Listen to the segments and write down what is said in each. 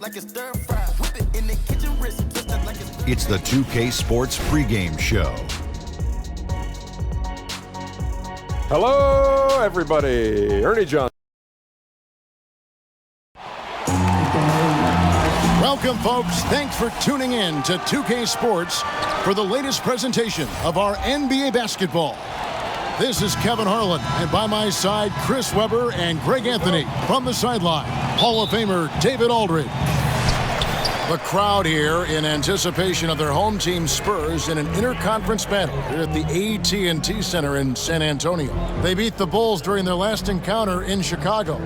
Like it's stir fry, whip it in the kitchen, wrist, twist it like It's the 2K Sports pregame show. Hello, everybody. Ernie Johnson. Welcome, folks. Thanks for tuning in to 2K Sports for the latest presentation of our NBA basketball. This is Kevin Harlan, and by my side, Chris Webber and Greg Anthony. From the sideline, Hall of Famer David Aldridge. The crowd here in anticipation of their home team Spurs in an interconference battle here at the AT&T Center in San Antonio. They beat the Bulls during their last encounter in Chicago.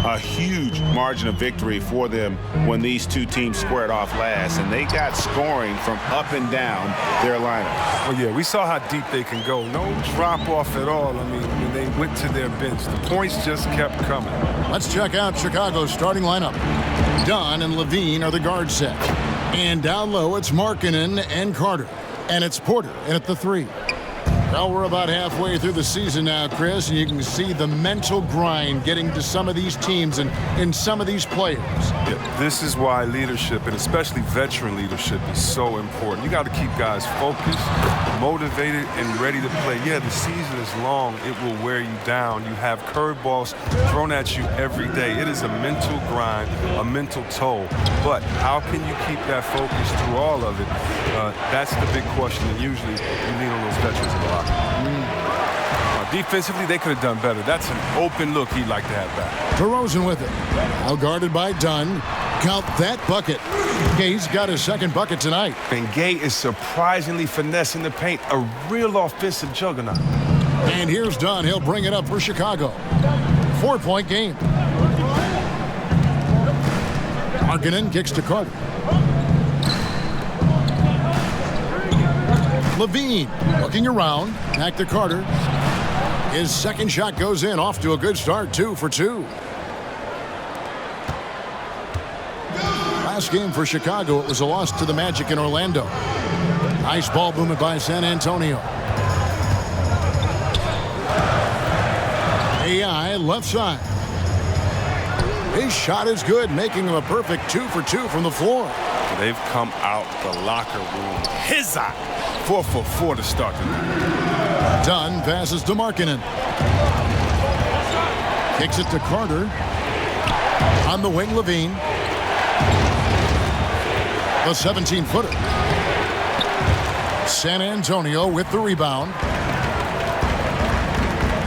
A huge margin of victory for them when these two teams squared off last, and they got scoring from up and down their lineup. Well, yeah, we saw how deep they can go. No drop off at all. I mean, when they went to their bench, the points just kept coming. Let's check out Chicago's starting lineup. Dunn and Levine are the guard set. And down low, it's Markkanen and Carter. And it's Porter in at the 3. Well, we're about halfway through the season now, Chris, and you can see the mental grind getting to some of these teams and some of these players. Yeah, this is why leadership, and especially veteran leadership, is so important. You got to keep guys focused, motivated, and ready to play. Yeah, the season is long. It will wear you down. You have curveballs thrown at you every day. It is a mental grind, a mental toll. But how can you keep that focus through all of it? That's the big question, and usually you lean on those veterans a lot. Defensively, they could have done better. That's an open look he'd like to have back. DeRozan with it. Now guarded by Dunn. Count that bucket. Gay's got his second bucket tonight. And Gay is surprisingly finessing the paint. A real offensive juggernaut. And here's Dunn. He'll bring it up for Chicago. 4-point game. Markkanen kicks to Carter. Levine looking around. Back to Carter. His second shot goes in. Off to a good start. 2 for 2. Last game for Chicago, it was a loss to the Magic in Orlando. Nice ball movement by San Antonio. AI left side. His shot is good, making him a perfect 2 for 2 from the floor. They've come out the locker room. His eye. 4 for 4 to start tonight. Dunn passes to Markkanen. Kicks it to Carter. On the wing, Levine. The 17-footer. San Antonio with the rebound.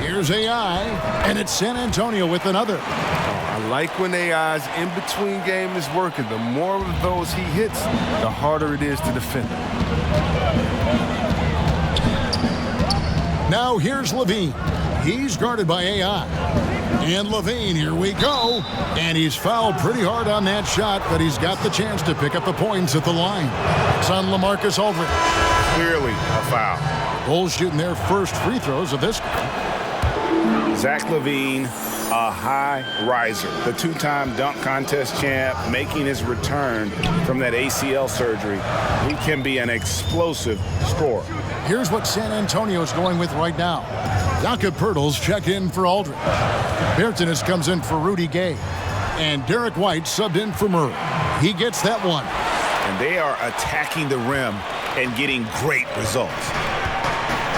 Here's AI, and it's San Antonio with another. I like when AI's in-between game is working. The more of those he hits, the harder it is to defend. Now here's Levine. He's guarded by AI. And Levine, here we go. And he's fouled pretty hard on that shot, but he's got the chance to pick up the points at the line. It's on LaMarcus Aldridge. Clearly a foul. Bulls shooting their first free throws of this game. Zach LaVine, a high riser, the two-time dunk contest champ, making his return from that ACL surgery. He can be an explosive scorer. Here's what San Antonio's going with right now. Jakob Poeltl's checked in for Aldridge. Bertans comes in for Rudy Gay. And Derek White subbed in for Murray. He gets that one. And they are attacking the rim and getting great results.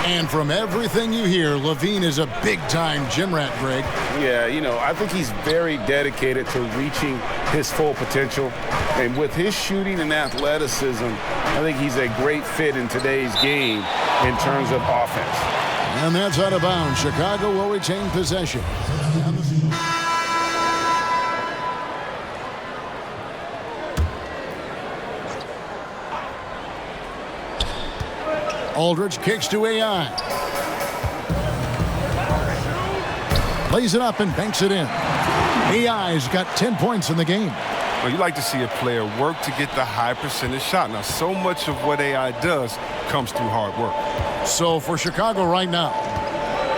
And from everything you hear, Levine is a big-time gym rat, Greg. Yeah, you know, I think he's very dedicated to reaching his full potential. And with his shooting and athleticism, I think he's a great fit in today's game in terms of offense. And that's out of bounds. Chicago will retain possession. Aldridge kicks to AI. Lays it up and banks it in. AI's got 10 points in the game. Well, you like to see a player work to get the high percentage shot. Now, so much of what AI does comes through hard work. So for Chicago right now,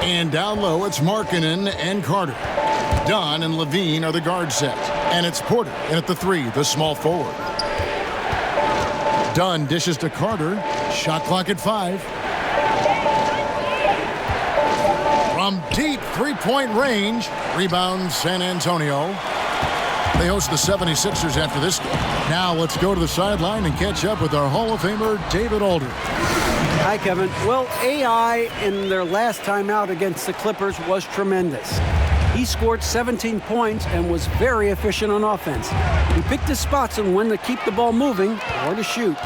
and down low, it's Markkanen and Carter. Dunn and Levine are the guard set. And it's Porter in at the 3, the small forward. Dunn dishes to Carter. Shot clock at 5. From deep three-point range. Rebound San Antonio. They host the 76ers after this game. Now let's go to the sideline and catch up with our Hall of Famer, David Aldridge. Hi, Kevin. Well, AI in their last time out against the Clippers was tremendous. He scored 17 points and was very efficient on offense. He picked his spots on when to keep the ball moving or to shoot.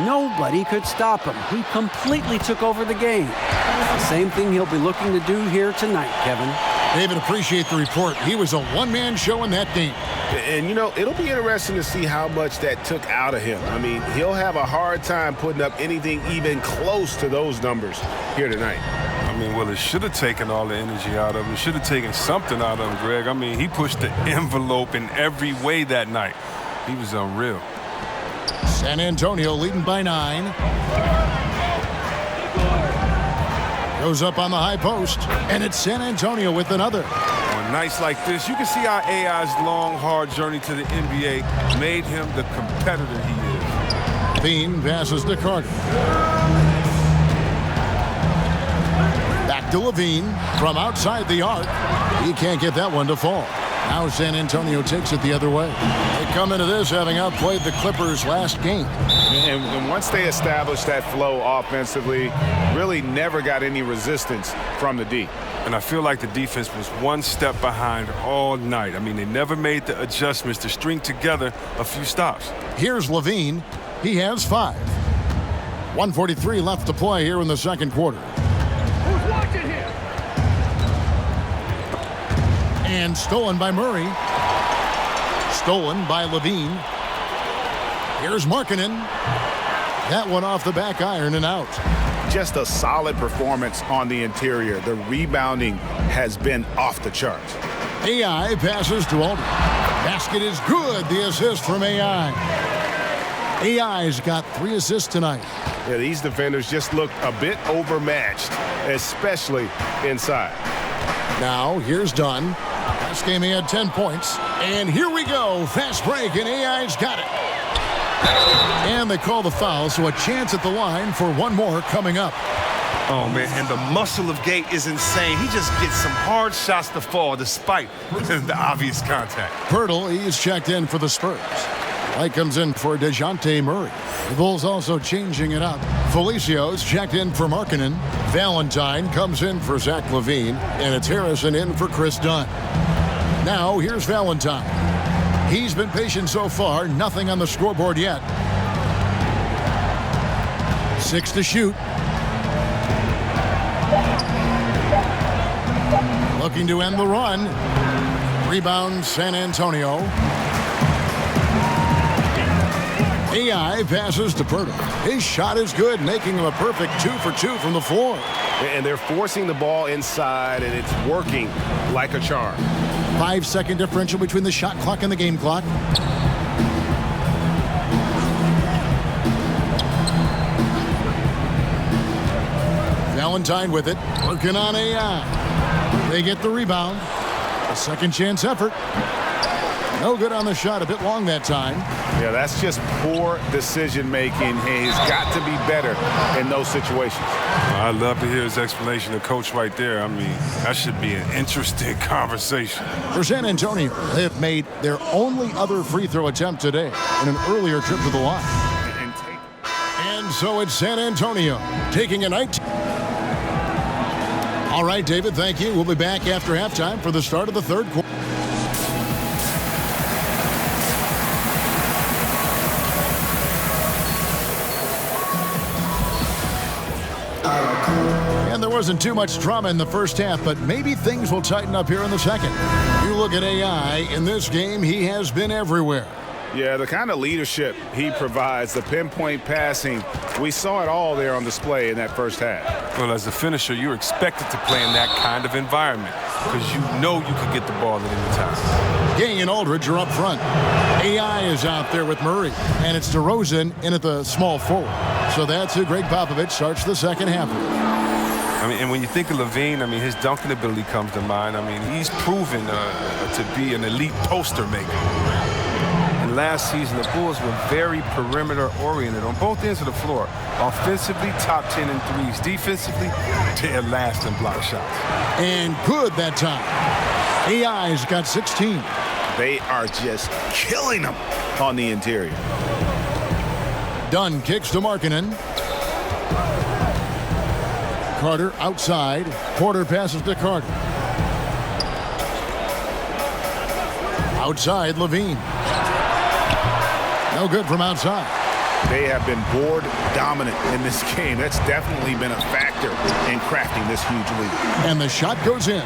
Nobody could stop him. He completely took over the game. The same thing he'll be looking to do here tonight, Kevin. David, appreciate the report. He was a one-man show in that game. And, you know, it'll be interesting to see how much that took out of him. I mean, he'll have a hard time putting up anything even close to those numbers here tonight. I mean, well, it should have taken all the energy out of him. It should have taken something out of him, Greg. I mean, he pushed the envelope in every way that night. He was unreal. San Antonio leading by 9. Goes up on the high post, and it's San Antonio with another. On nights like this, you can see how AI's long, hard journey to the NBA made him the competitor he is. Bean passes to Carter. Back to Levine from outside the arc. He can't get that one to fall. Now San Antonio takes it the other way. They come into this having outplayed the Clippers last game. And once they established that flow offensively, really never got any resistance from the D. And I feel like the defense was one step behind all night. I mean, they never made the adjustments to string together a few stops. Here's Levine. He has 5. 1:43 left to play here in the second quarter. Who's watching here? And stolen by Murray. Stolen by Levine. Here's Markkanen. That one off the back iron and out. Just a solid performance on the interior. The rebounding has been off the charts. AI passes to Aldridge. Basket is good. The assist from AI. AI's got 3 assists tonight. Yeah, these defenders just look a bit overmatched, especially inside. Now, here's Dunn. Last game he had 10 points. And here we go. Fast break, and AI's got it. And they call the foul, so a chance at the line for one more coming up. Oh, man, and the muscle of Gate is insane. He just gets some hard shots to fall despite the obvious contact. Pirtle, he's checked in for the Spurs. Light comes in for DeJounte Murray. The Bulls also changing it up. Felicio's checked in for Markkanen. Valentine comes in for Zach LaVine. And it's Harrison in for Chris Dunn. Now, here's Valentine. He's been patient so far. Nothing on the scoreboard yet. 6 to shoot. Looking to end the run. Rebound San Antonio. AI passes to Pirtle. His shot is good, making him a perfect 2 for 2 from the floor. And they're forcing the ball inside, and it's working like a charm. 5-second differential between the shot clock and the game clock. Valentine with it, working on AI. They get the rebound. A second chance effort. No good on the shot, a bit long that time. Yeah, that's just poor decision making. He's got to be better in those situations. I'd love to hear his explanation to Coach right there. I mean, that should be an interesting conversation. For San Antonio, they have made their only other free throw attempt today in an earlier trip to the line. And so it's San Antonio taking a night. All right, David, thank you. We'll be back after halftime for the start of the third quarter. And there wasn't too much drama in the first half, but maybe things will tighten up here in the second. You look at AI, in this game, he has been everywhere. Yeah, the kind of leadership he provides, the pinpoint passing, we saw it all there on display in that first half. Well, as a finisher, you're expected to play in that kind of environment because you know you can get the ball at any time. Gang and Aldridge are up front. AI is out there with Murray, and it's DeRozan in at the small forward. So that's who Greg Popovich starts the second half with. I mean, and when you think of LaVine, I mean, his dunking ability comes to mind. I mean, he's proven to be an elite poster maker. And last season, the Bulls were very perimeter-oriented on both ends of the floor. Offensively, top 10 in threes. Defensively, dead last in block shots. And good that time. AI's got 16. They are just killing them on the interior. Dunn kicks to Markkanen. Carter outside. Porter passes to Carter. Outside, Levine. No good from outside. They have been board dominant in this game. That's definitely been a factor in crafting this huge lead. And the shot goes in.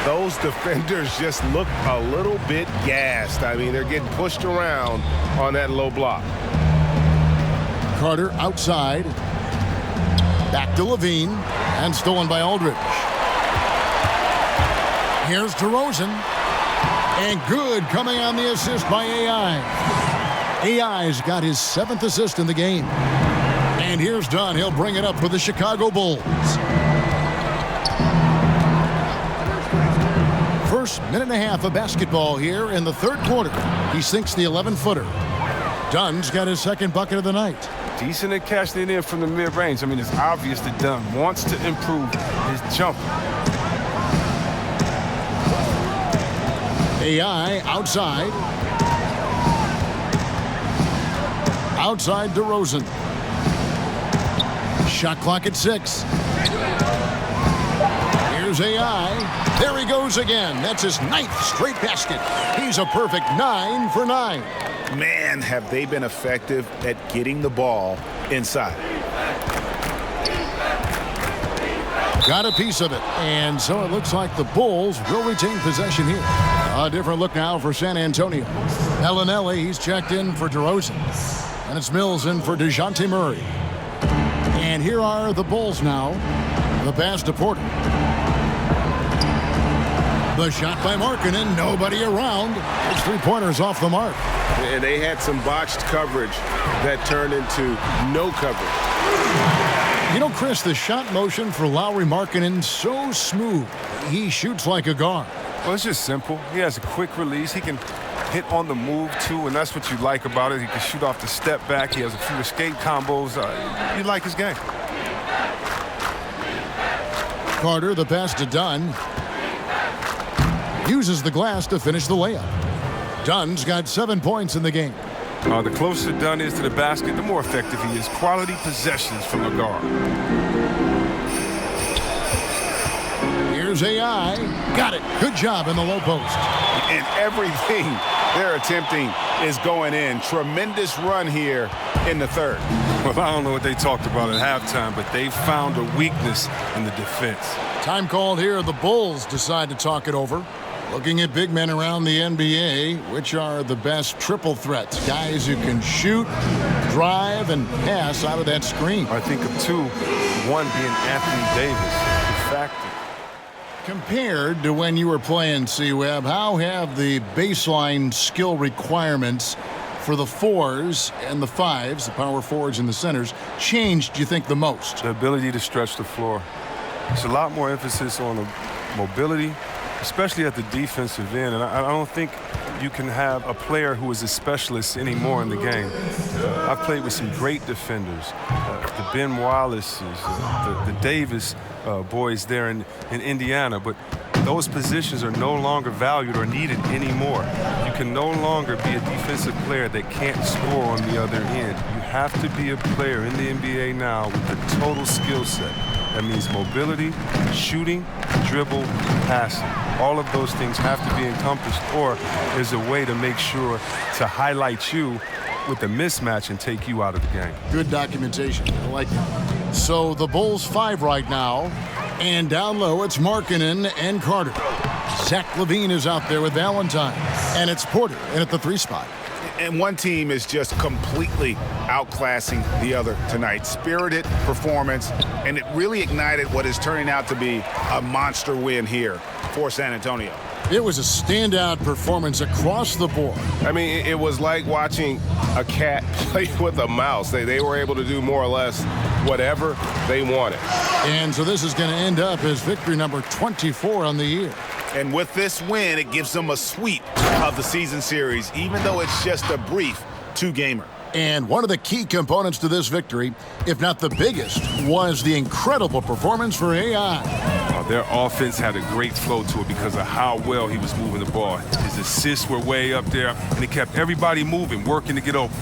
Those defenders just look a little bit gassed. I mean, they're getting pushed around on that low block. Carter outside. Back to Levine. And stolen by Aldridge. Here's DeRozan. And good coming on the assist by AI. AI's got his 7th assist in the game. And here's Dunn. He'll bring it up for the Chicago Bulls. First minute and a half of basketball here in the third quarter. He sinks the 11-footer. Dunn's got his 2nd bucket of the night. Decent at cashing it in from the mid-range. I mean, it's obvious that Dunn wants to improve his jump. AI outside. Outside DeRozan. Shot clock at 6. Here's AI. There he goes again. That's his 9th straight basket. He's a perfect 9 for 9. Man, have they been effective at getting the ball inside. Got a piece of it. And so it looks like the Bulls will retain possession here. A different look now for San Antonio. Bellinelli, he's checked in for DeRozan. And it's Mills in for DeJounte Murray. And here are the Bulls now. The pass to Porter. The shot by Markkanen. Nobody around. It's 3-pointers off the mark. And they had some botched coverage that turned into no coverage. You know, Chris, the shot motion for Lauri Markkanen so smooth. He shoots like a guard. Well, it's just simple. He has a quick release. He can hit on the move, too, and that's what you like about it. He can shoot off the step back. He has a few escape combos. You like his game. Carter, the pass to Dunn. Uses the glass to finish the layup. Dunn's got 7 points in the game. The closer Dunn is to the basket, the more effective he is. Quality possessions from a guard. Here's AI. Got it. Good job in the low post. And everything they're attempting is going in. Tremendous run here in the third. Well, I don't know what they talked about at halftime, but they found a weakness in the defense. Time called here. The Bulls decide to talk it over. Looking at big men around the NBA, which are the best triple threats? Guys who can shoot, drive, and pass out of that screen. I think of 2, one being Anthony Davis, the factor. Compared to when you were playing, C-Web, how have the baseline skill requirements for the 4s and the 5s, the power forwards and the centers, changed, do you think, the most? The ability to stretch the floor. There's a lot more emphasis on the mobility, especially at the defensive end. And I don't think you can have a player who is a specialist anymore in the game. I've played with some great defenders, the Ben Wallaces, the Davis boys there in Indiana, but those positions are no longer valued or needed anymore. You can no longer be a defensive player that can't score on the other end. You have to be a player in the NBA now with a total skill set. That means mobility, shooting, dribble, passing. All of those things have to be encompassed, or there's a way to make sure to highlight you with the mismatch and take you out of the game. Good documentation. I like it. So the Bulls 5 right now, and down low it's Markkanen and Carter. Zach LaVine is out there with Valentine, and it's Porter in at the 3 spot. And one team is just completely outclassing the other tonight. Spirited performance, and it really ignited what is turning out to be a monster win here for San Antonio. It was a standout performance across the board. I mean, it was like watching a cat play with a mouse. They were able to do more or less whatever they wanted. And so this is going to end up as victory number 24 on the year. And with this win, it gives them a sweep of the season series, even though it's just a brief 2-gamer. And one of the key components to this victory, if not the biggest, was the incredible performance for AI. Their offense had a great flow to it because of how well he was moving the ball. His assists were way up there, and he kept everybody moving, working to get open.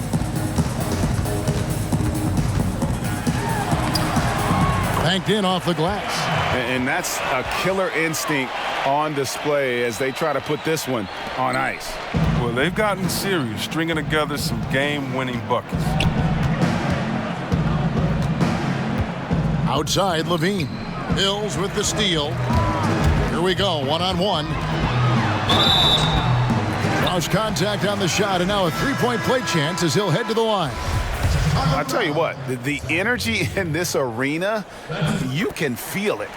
Banked in off the glass. And that's a killer instinct on display as they try to put this one on ice. Well, they've gotten serious, stringing together some game-winning buckets. Outside, Levine. Hills with the steal. Here we go, one-on-one. Draws contact on the shot, and now a three-point play chance as he'll head to the line. I tell you what, the energy in this arena, you can feel it.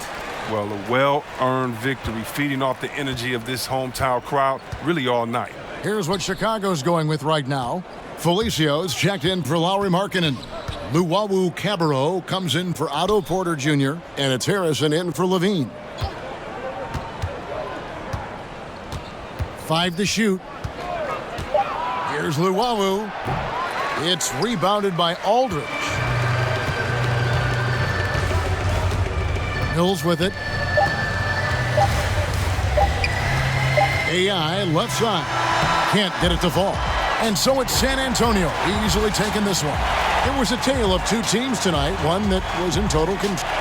Well, a well-earned victory, feeding off the energy of this hometown crowd really all night. Here's what Chicago's going with right now. Felicio's checked in for Lauri Markkanen. Luwawu Cabarro comes in for Otto Porter Jr., and it's Harrison in for Levine. 5 to shoot. Here's Luwawu. It's rebounded by Aldridge. Mills with it. AI left side. Can't get it to fall. And so it's San Antonio easily taking this one. It was a tale of two teams tonight, one that was in total control.